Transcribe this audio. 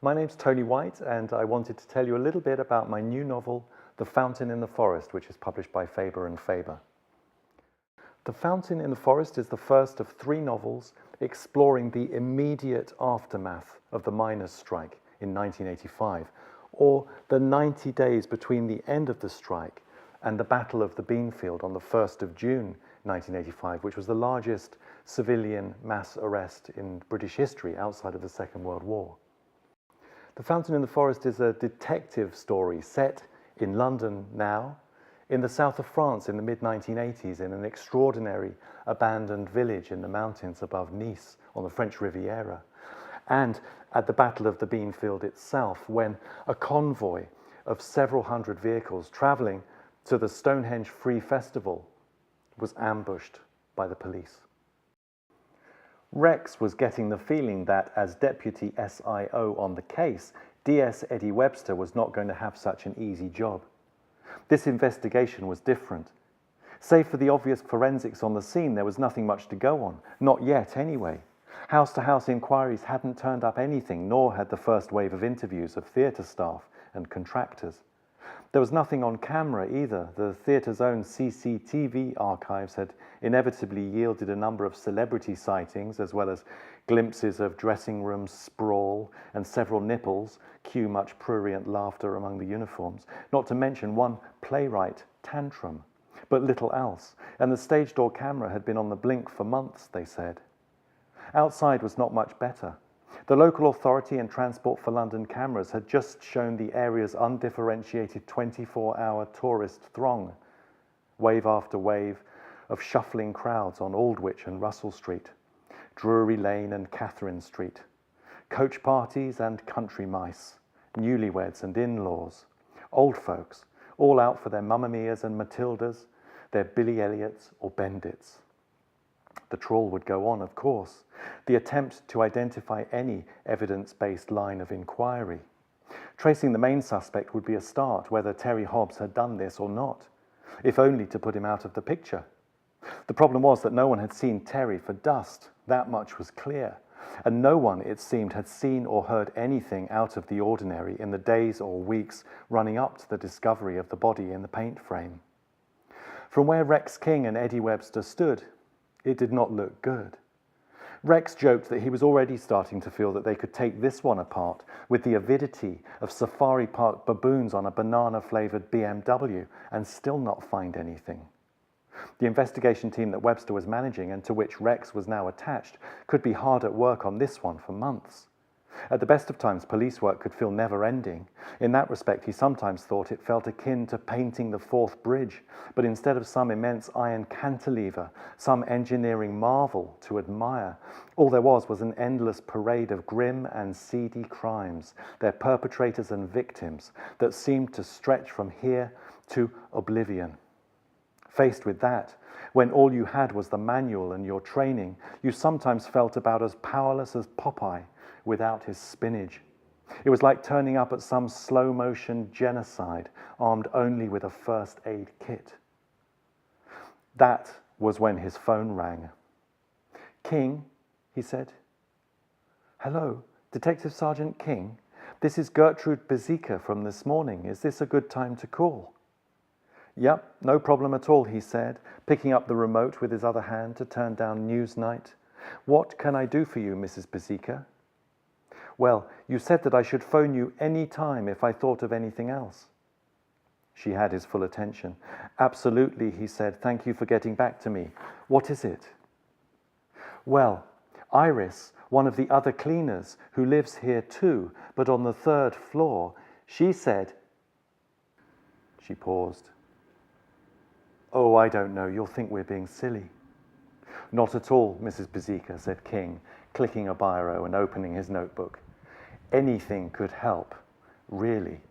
My name's Tony White, and I wanted to tell you a little bit about my new novel, The Fountain in the Forest, which is published by Faber and Faber. The Fountain in the Forest is the first of 3 novels exploring the immediate aftermath of the miners' strike in 1985, or the 90 days between the end of the strike and the Battle of the Beanfield on the 1st of June 1985, which was the largest civilian mass arrest in British history outside of the Second World War. The Fountain in the Forest is a detective story set in London now, in the south of France in the mid-1980s, in an extraordinary abandoned village in the mountains above Nice on the French Riviera, and at the Battle of the Beanfield itself, when a convoy of several hundred vehicles travelling to the Stonehenge Free Festival was ambushed by the police. Rex was getting the feeling that, as deputy SIO on the case, DS Eddie Webster was not going to have such an easy job. This investigation was different. Save for the obvious forensics on the scene, there was nothing much to go on. Not yet, anyway. House-to-house inquiries hadn't turned up anything, nor had the first wave of interviews of theatre staff and contractors. There was nothing on camera either. The theatre's own CCTV archives had inevitably yielded a number of celebrity sightings, as well as glimpses of dressing room sprawl and several nipples, cue much prurient laughter among the uniforms, not to mention one playwright tantrum, but little else, and the stage door camera had been on the blink for months, they said. Outside was not much better. The local authority and Transport for London cameras had just shown the area's undifferentiated 24-hour tourist throng, wave after wave of shuffling crowds on Aldwych and Russell Street, Drury Lane and Catherine Street, coach parties and country mice, newlyweds and in-laws, old folks, all out for their Mamma Mias and Matildas, their Billy Elliots or Bendits. The trawl would go on, of course, the attempt to identify any evidence-based line of inquiry. Tracing the main suspect would be a start, whether Terry Hobbs had done this or not, if only to put him out of the picture. The problem was that no one had seen Terry for dust, that much was clear, and no one, it seemed, had seen or heard anything out of the ordinary in the days or weeks running up to the discovery of the body in the paint frame. From where Rex King and Eddie Webster stood, it did not look good. Rex joked that he was already starting to feel that they could take this one apart with the avidity of safari park baboons on a banana-flavoured BMW and still not find anything. The investigation team that Webster was managing and to which Rex was now attached could be hard at work on this one for months. At the best of times, police work could feel never-ending. In that respect, he sometimes thought it felt akin to painting the Forth Bridge, but instead of some immense iron cantilever, some engineering marvel to admire, all there was an endless parade of grim and seedy crimes, their perpetrators and victims, that seemed to stretch from here to oblivion. Faced with that, when all you had was the manual and your training, you sometimes felt about as powerless as Popeye without his spinach. It was like turning up at some slow-motion genocide, armed only with a first aid kit. That was when his phone rang. "King," he said. "Hello, Detective Sergeant King. This is Gertrude Bezika from this morning. Is this a good time to call?" "Yep, no problem at all," he said, picking up the remote with his other hand to turn down Newsnight. "What can I do for you, Mrs. Bezika?" "Well, you said that I should phone you any time if I thought of anything else." She had his full attention. "Absolutely," he said. "Thank you for getting back to me. What is it?" "Well, Iris, one of the other cleaners, who lives here too, but on the 3rd floor, she said..." She paused. "Oh, I don't know. You'll think we're being silly." "Not at all, Mrs. Bezika," said King, clicking a biro and opening his notebook. "Anything could help, really."